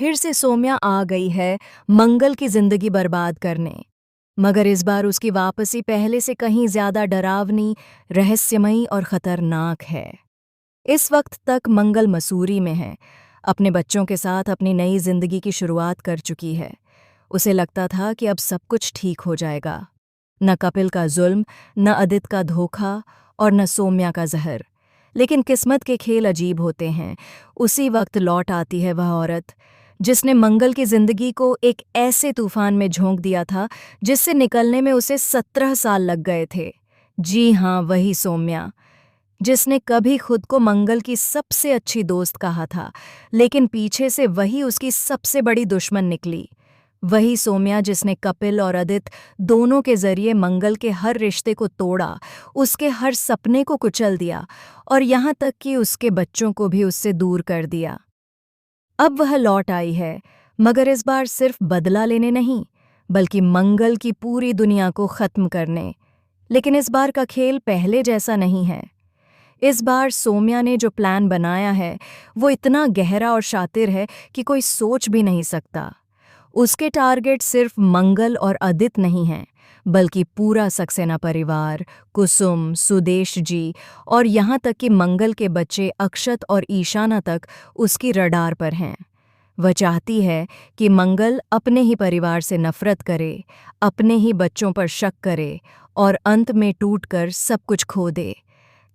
फिर से सौम्या आ गई है मंगल की जिंदगी बर्बाद करने। मगर इस बार उसकी वापसी पहले से कहीं ज्यादा डरावनी, रहस्यमयी और खतरनाक है। इस वक्त तक मंगल मसूरी में है, अपने बच्चों के साथ अपनी नई जिंदगी की शुरुआत कर चुकी है। उसे लगता था कि अब सब कुछ ठीक हो जाएगा। न कपिल का जुल्म, न अदित का धोखा और न सौम्या का जहर। लेकिन किस्मत के खेल अजीब होते हैं। उसी वक्त लौट आती है वह औरत जिसने मंगल की जिंदगी को एक ऐसे तूफान में झोंक दिया था जिससे निकलने में उसे 17 साल लग गए थे। जी हाँ, वही सौम्या, जिसने कभी खुद को मंगल की सबसे अच्छी दोस्त कहा था, लेकिन पीछे से वही उसकी सबसे बड़ी दुश्मन निकली। वही सौम्या जिसने कपिल और अदित दोनों के जरिए मंगल के हर रिश्ते को तोड़ा, उसके हर सपने को कुचल दिया और यहाँ तक कि उसके बच्चों को भी उससे दूर कर दिया। अब वह लौट आई है, मगर इस बार सिर्फ बदला लेने नहीं, बल्कि मंगल की पूरी दुनिया को खत्म करने। लेकिन इस बार का खेल पहले जैसा नहीं है। इस बार सौम्या ने जो प्लान बनाया है वो इतना गहरा और शातिर है कि कोई सोच भी नहीं सकता। उसके टारगेट सिर्फ मंगल और अदित नहीं हैं, बल्कि पूरा सक्सेना परिवार, कुसुम, सुदेश जी और यहाँ तक कि मंगल के बच्चे अक्षत और ईशाना तक उसकी रडार पर हैं। वह चाहती है कि मंगल अपने ही परिवार से नफरत करे, अपने ही बच्चों पर शक करे और अंत में टूटकर सब कुछ खो दे।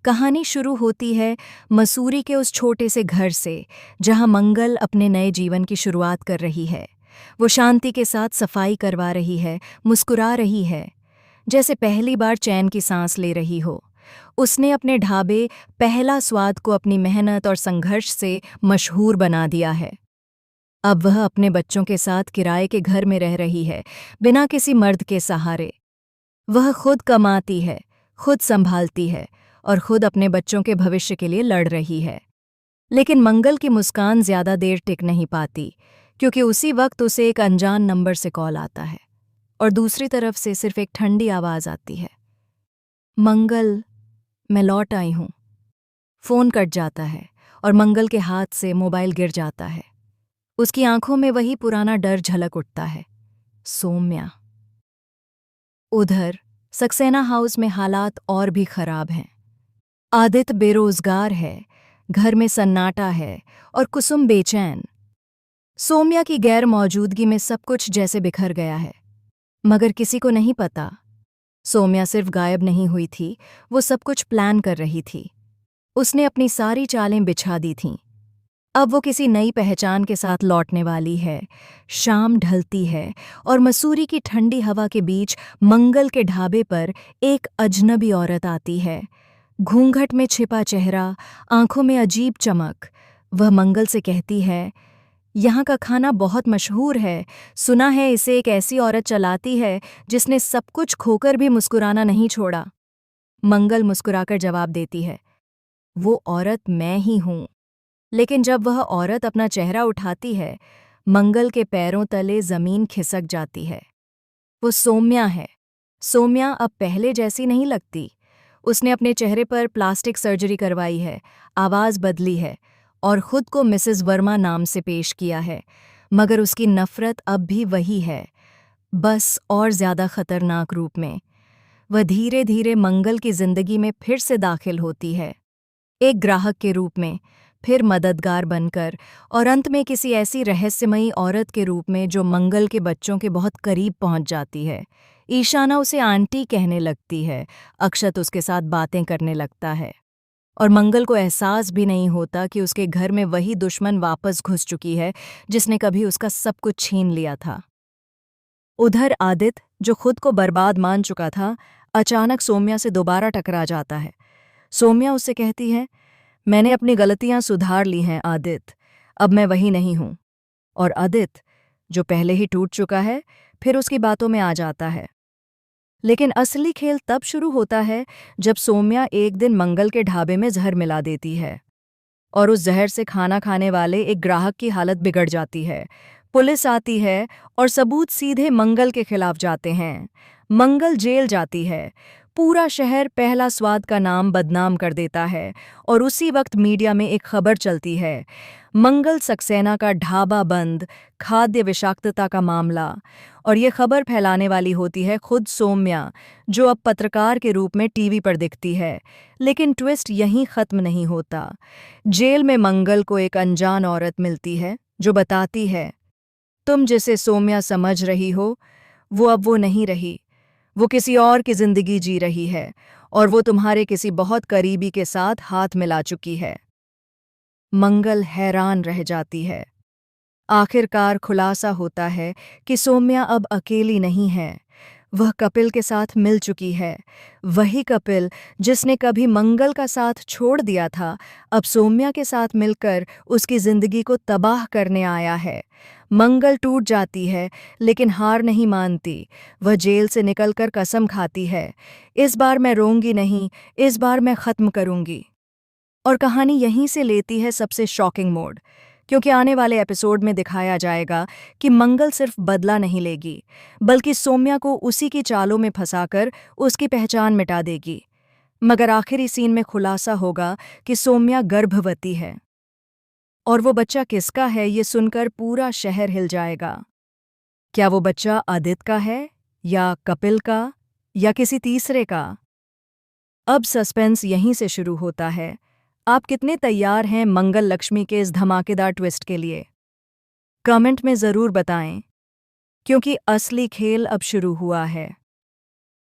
कहानी शुरू होती है मसूरी के उस छोटे से घर से, जहां मंगल अपने नए जीवन की शुरुआत कर रही है। वो शांति के साथ सफाई करवा रही है, मुस्कुरा रही है, जैसे पहली बार चैन की सांस ले रही हो। उसने अपने ढाबे पहला स्वाद को अपनी मेहनत और संघर्ष से मशहूर बना दिया है। अब वह अपने बच्चों के साथ किराए के घर में रह रही है, बिना किसी मर्द के सहारे। वह खुद कमाती है, खुद संभालती है और खुद अपने बच्चों के भविष्य के लिए लड़ रही है। लेकिन मंगल की मुस्कान ज्यादा देर टिक नहीं पाती, क्योंकि उसी वक्त उसे एक अनजान नंबर से कॉल आता है और दूसरी तरफ से सिर्फ एक ठंडी आवाज आती है, मंगल, मैं लौट आई हूं। फोन कट जाता है और मंगल के हाथ से मोबाइल गिर जाता है। उसकी आंखों में वही पुराना डर झलक उठता है, सौम्या। उधर सक्सेना हाउस में हालात और भी खराब हैं। आदित्य बेरोजगार है, घर में सन्नाटा है और कुसुम बेचैन। सौम्या की गैर मौजूदगी में सब कुछ जैसे बिखर गया है, मगर किसी को नहीं पता। सौम्या सिर्फ गायब नहीं हुई थी, वो सब कुछ प्लान कर रही थी। उसने अपनी सारी चालें बिछा दी थीं। अब वो किसी नई पहचान के साथ लौटने वाली है। शाम ढलती है और मसूरी की ठंडी हवा के बीच मंगल के ढाबे पर एक अजनबी औरत आती है। घूंघट में छिपा चेहरा, आंखों में अजीब चमक। वह मंगल से कहती है, यहाँ का खाना बहुत मशहूर है, सुना है इसे एक ऐसी औरत चलाती है जिसने सब कुछ खोकर भी मुस्कुराना नहीं छोड़ा। मंगल मुस्कुराकर जवाब देती है, वो औरत मैं ही हूँ। लेकिन जब वह औरत अपना चेहरा उठाती है, मंगल के पैरों तले जमीन खिसक जाती है। वो सौम्या है। सौम्या अब पहले जैसी नहीं लगती। उसने अपने चेहरे पर प्लास्टिक सर्जरी करवाई है, आवाज़ बदली है और खुद को मिसेस वर्मा नाम से पेश किया है। मगर उसकी नफरत अब भी वही है, बस और ज़्यादा खतरनाक रूप में। वह धीरे धीरे मंगल की जिंदगी में फिर से दाखिल होती है, एक ग्राहक के रूप में, फिर मददगार बनकर और अंत में किसी ऐसी रहस्यमयी औरत के रूप में जो मंगल के बच्चों के बहुत करीब पहुंच जाती है। ईशाना उसे आंटी कहने लगती है, अक्षत उसके साथ बातें करने लगता है और मंगल को एहसास भी नहीं होता कि उसके घर में वही दुश्मन वापस घुस चुकी है जिसने कभी उसका सब कुछ छीन लिया था। उधर आदित्य, जो खुद को बर्बाद मान चुका था, अचानक सौम्या से दोबारा टकरा जाता है। सौम्या उससे कहती है, मैंने अपनी गलतियां सुधार ली हैं आदित्य, अब मैं वही नहीं हूं। और आदित्य, जो पहले ही टूट चुका है, फिर उसकी बातों में आ जाता है। लेकिन असली खेल तब शुरू होता है जब सौम्या एक दिन मंगल के ढाबे में जहर मिला देती है और उस जहर से खाना खाने वाले एक ग्राहक की हालत बिगड़ जाती है। पुलिस आती है और सबूत सीधे मंगल के खिलाफ जाते हैं। मंगल जेल जाती है। पूरा शहर पहला स्वाद का नाम बदनाम कर देता है और उसी वक्त मीडिया में एक खबर चलती है, मंगल सक्सेना का ढाबा बंद, खाद्य विषाक्तता का मामला। और ये खबर फैलाने वाली होती है खुद सौम्या, जो अब पत्रकार के रूप में टीवी पर दिखती है। लेकिन ट्विस्ट यहीं खत्म नहीं होता। जेल में मंगल को एक अनजान औरत मिलती है जो बताती है, तुम जिसे सौम्या समझ रही हो वो अब वो नहीं रही। वो किसी और की जिंदगी जी रही है और वो तुम्हारे किसी बहुत करीबी के साथ हाथ मिला चुकी है। मंगल हैरान रह जाती है। आखिरकार खुलासा होता है कि सौम्या अब अकेली नहीं है। वह कपिल के साथ मिल चुकी है। वही कपिल जिसने कभी मंगल का साथ छोड़ दिया था, अब सौम्या के साथ मिलकर उसकी जिंदगी को तबाह करने आया है। मंगल टूट जाती है, लेकिन हार नहीं मानती। वह जेल से निकलकर कसम खाती है, इस बार मैं रोऊंगी नहीं, इस बार मैं खत्म करूंगी। और कहानी यहीं से लेती है सबसे शॉकिंग मोड़, क्योंकि आने वाले एपिसोड में दिखाया जाएगा कि मंगल सिर्फ बदला नहीं लेगी, बल्कि सौम्या को उसी की चालों में फंसाकर उसकी पहचान मिटा देगी। मगर आखिरी सीन में खुलासा होगा कि सौम्या गर्भवती है। और वो बच्चा किसका है ये सुनकर पूरा शहर हिल जाएगा। क्या वो बच्चा आदित्य का है, या कपिल का, या किसी तीसरे का? अब सस्पेंस यहीं से शुरू होता है। आप कितने तैयार हैं मंगल लक्ष्मी के इस धमाकेदार ट्विस्ट के लिए? कमेंट में ज़रूर बताएं, क्योंकि असली खेल अब शुरू हुआ है।